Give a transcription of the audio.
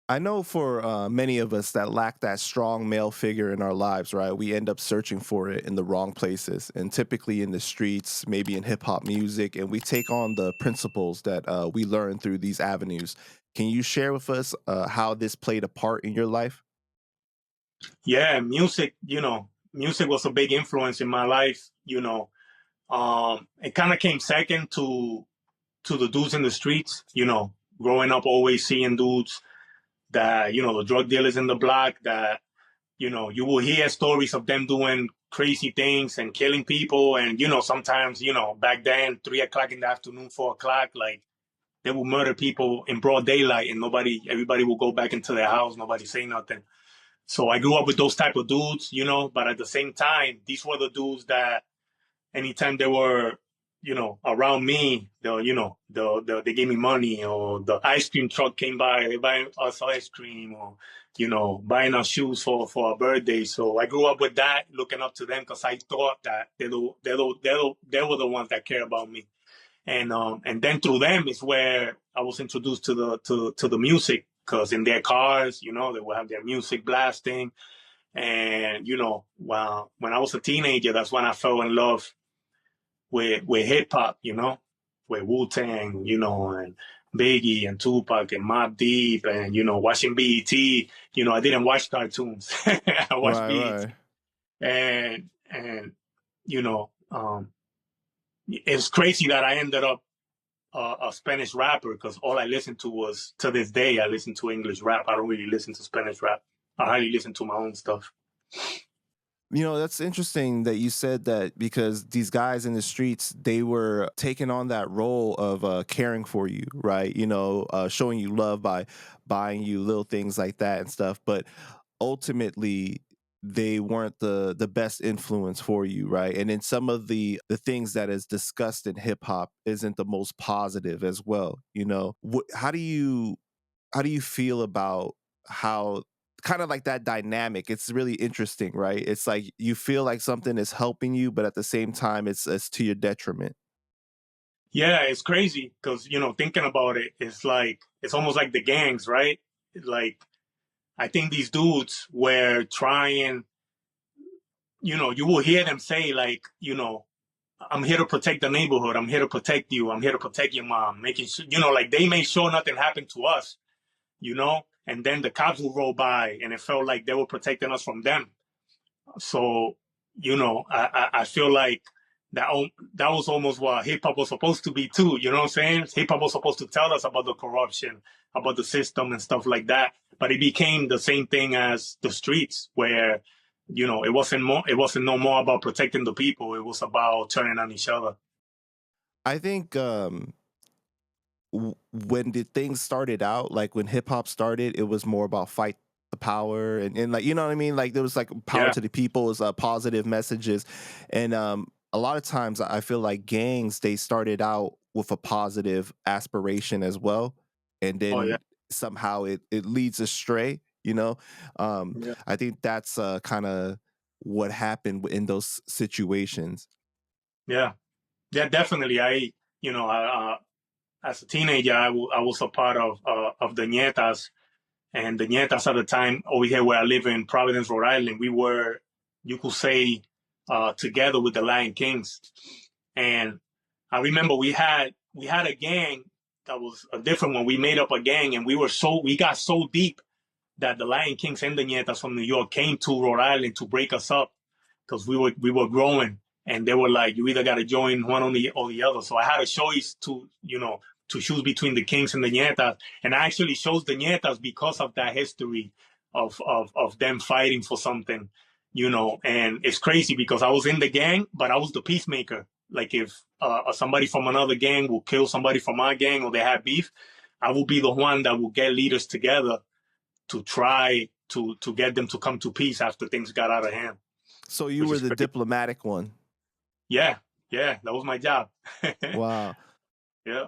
I know for many of us that lack that strong male figure in our lives, right? We end up searching for it in the wrong places, and typically in the streets, maybe in hip hop music, and we take on the principles that we learn through these avenues. Can you share with us how this played a part in your life? Yeah, music, music was a big influence in my life. It kind of came second to the dudes in the streets. Growing up, always seeing dudes that the drug dealers in the block that you will hear stories of them doing crazy things and killing people, and sometimes back then 3 o'clock in the afternoon, 4 o'clock, like they will murder people in broad daylight, and everybody will go back into their house, nobody say nothing. So I grew up with those type of dudes, but at the same time, these were the dudes that anytime they were, around me, they gave me money, or the ice cream truck came by, they buy us ice cream, or, buying us shoes for our birthday. So I grew up with that, looking up to them because I thought that they were the ones that care about me. And then through them is where I was introduced to the music, because in their cars, they would have their music blasting. And, well, when I was a teenager, that's when I fell in love with hip hop, with Wu-Tang, and Biggie and Tupac and Mobb Deep, and, watching BET. I didn't watch cartoons. I watched Right, BET. right. And it's crazy that I ended up a Spanish rapper, because all I listened to was, to this day, I listen to English rap. I don't really listen to Spanish rap. I hardly listen to my own stuff. That's interesting that you said that, because these guys in the streets, they were taking on that role of caring for you, right? Showing you love by buying you little things like that and stuff. But ultimately, they weren't the best influence for you, right? And then some of the things that is discussed in hip hop isn't the most positive as well. How do you feel about how, kind of like that dynamic? It's really interesting, right? It's like you feel like something is helping you, but at the same time it's to your detriment. Yeah, it's crazy because, thinking about it, it's almost like the gangs, right? Like, I think these dudes were trying, you will hear them say, like, I'm here to protect the neighborhood. I'm here to protect you. I'm here to protect your mom. Making sure, like, they made sure nothing happened to us, and then the cops will roll by, and it felt like they were protecting us from them. So, I feel like that that was almost what hip hop was supposed to be too. You know what I'm saying? Hip hop was supposed to tell us about the corruption, about the system and stuff like that. But it became the same thing as the streets, where it wasn't no more about protecting the people. It was about turning on each other. I think when the things started out, like when hip hop started, it was more about fight the power, and like, you know what I mean? Like there was like power Yeah. to the people, is positive messages. And a lot of times I feel like gangs, they started out with a positive aspiration as well, and Oh yeah. then somehow it leads astray, Yeah. I think that's kind of what happened in those situations. Yeah. Yeah. Definitely. As a teenager, I was a part of the Ñetas. And the Ñetas at the time, over here where I live in Providence, Rhode Island, we were, you could say, together with the Latin Kings. And I remember we had a gang that was a different one. We made up a gang, and we got so deep that the Latin Kings and the Ñetas from New York came to Rhode Island to break us up, because we were growing, and they were like, you either got to join one or the other. So I had a choice to choose between the Kings and the Ñetas, and I actually chose the Ñetas because of that history of them fighting for something. And it's crazy because I was in the gang, but I was the peacemaker. Like, if somebody from another gang will kill somebody from our gang, or they have beef, I will be the one that will get leaders together to try to get them to come to peace after things got out of hand. So you Which were is the crazy. diplomatic one. Yeah, that was my job. Wow. Yeah.